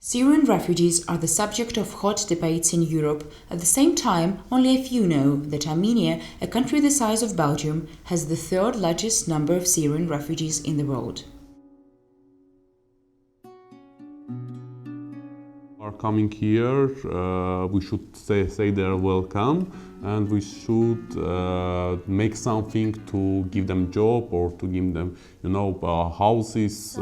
Syrian refugees are the subject of hot debates in Europe. At the same time, only a few know that Armenia, a country the size of Belgium, has the third largest number of Syrian refugees in the world. Are coming here, we should say they're welcome, and we should make something to give them job or to give them, houses.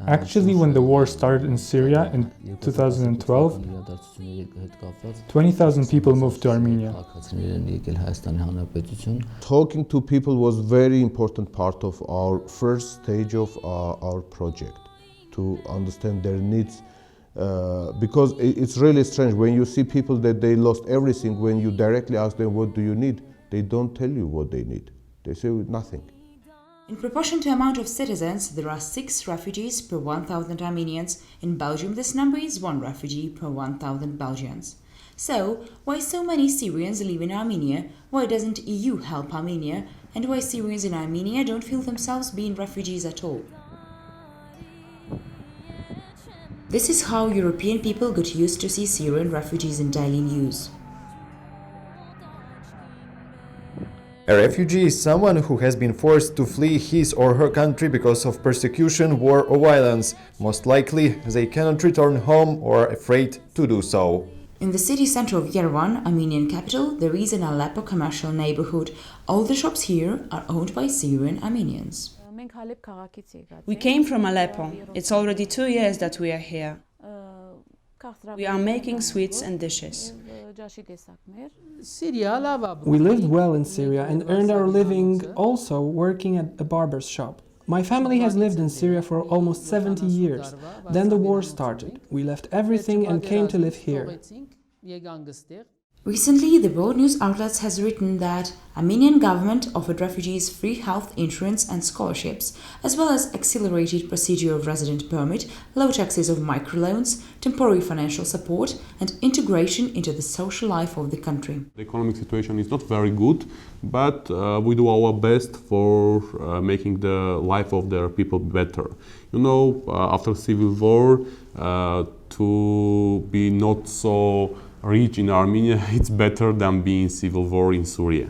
Actually, when the war started in Syria in 2012, 20,000 people moved to Armenia. Talking to people was a very important part of our first stage of our project, to understand their needs, because it's really strange when you see people that they lost everything. When you directly ask them, what do you need? They don't tell you what they need. They say nothing. In proportion to amount of citizens, there are 6 refugees per 1,000 Armenians. In Belgium, this number is 1 refugee per 1,000 Belgians. So, why so many Syrians live in Armenia? Why doesn't EU help Armenia? And why Syrians in Armenia don't feel themselves being refugees at all? This is how European people got used to see Syrian refugees in daily news. A refugee is someone who has been forced to flee his or her country because of persecution, war or violence. Most likely, they cannot return home or are afraid to do so. In the city center of Yerevan, Armenian capital, there is an Aleppo commercial neighborhood. All the shops here are owned by Syrian Armenians. We came from Aleppo. It's already 2 years that we are here. We are making sweets and dishes. We lived well in Syria and earned our living also working at a barber's shop. My family has lived in Syria for almost 70 years. Then the war started. We left everything and came to live here. Recently, the world news outlets has written that Armenian government offered refugees free health insurance and scholarships, as well as accelerated procedure of resident permit, low taxes of microloans, temporary financial support, and integration into the social life of the country. The economic situation is not very good, but we do our best for making the life of their people better. After civil war, to be not so rich in Armenia, it's better than being civil war in Syria.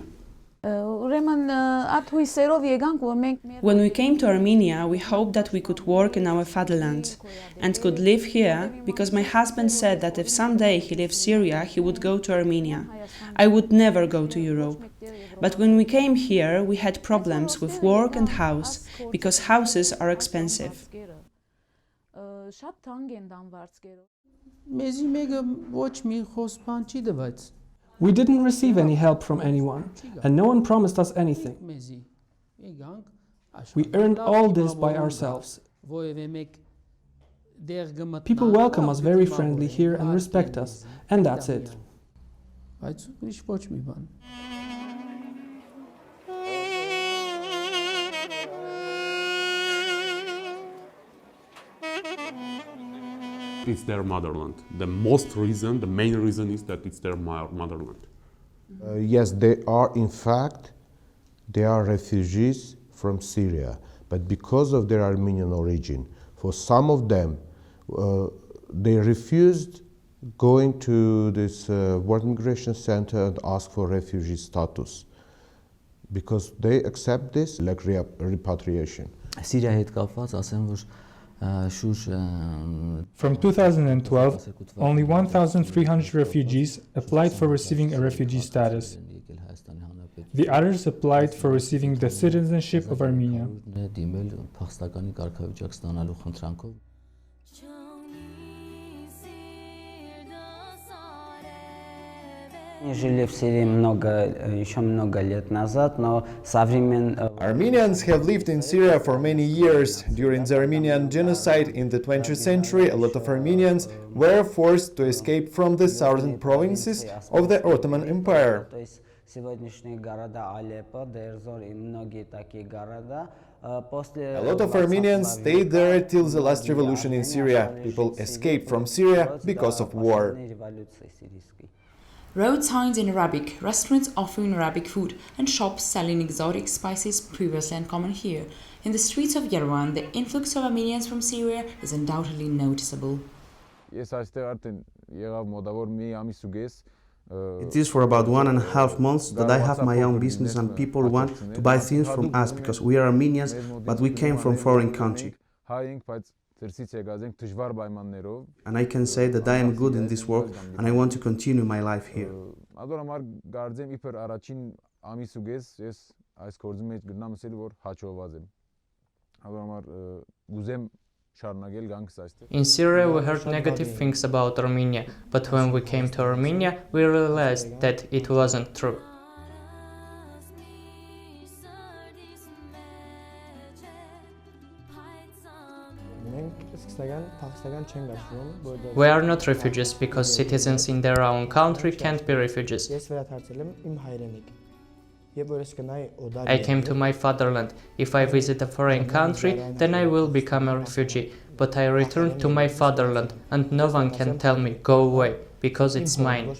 When we came to Armenia, we hoped that we could work in our fatherland and could live here, because my husband said that if someday he leaves Syria, he would go to Armenia. I would never go to Europe. But when we came here, we had problems with work and house, because houses are expensive. We didn't receive any help from anyone, and no one promised us anything. We earned all this by ourselves. People welcome us very friendly here and respect us, and that's it. It's their motherland. The main reason is that it's their motherland. Yes, in fact, they are refugees from Syria, but because of their Armenian origin, for some of them, they refused going to this World Migration Center and ask for refugee status, because they accept this like repatriation. From 2012, only 1,300 refugees applied for receiving a refugee status. The others applied for receiving the citizenship of Armenia. Armenians have lived in Syria for many years. During the Armenian genocide in the 20th century, a lot of Armenians were forced to escape from the southern provinces of the Ottoman Empire. A lot of Armenians stayed there till the last revolution in Syria. People escaped from Syria because of war. Road signs in Arabic, restaurants offering Arabic food, and shops selling exotic spices previously uncommon here. In the streets of Yerevan, the influx of Armenians from Syria is undoubtedly noticeable. It is for about 1.5 months that I have my own business and people want to buy things from us because we are Armenians, but we came from foreign country. And I can say that I am good in this work and I want to continue my life here. In Syria, we heard negative things about Armenia, but when we came to Armenia, we realized that it wasn't true. We are not refugees because citizens in their own country can't be refugees. I came to my fatherland. If I visit a foreign country, then I will become a refugee. But I return to my fatherland, and no one can tell me, go away, because it's mine.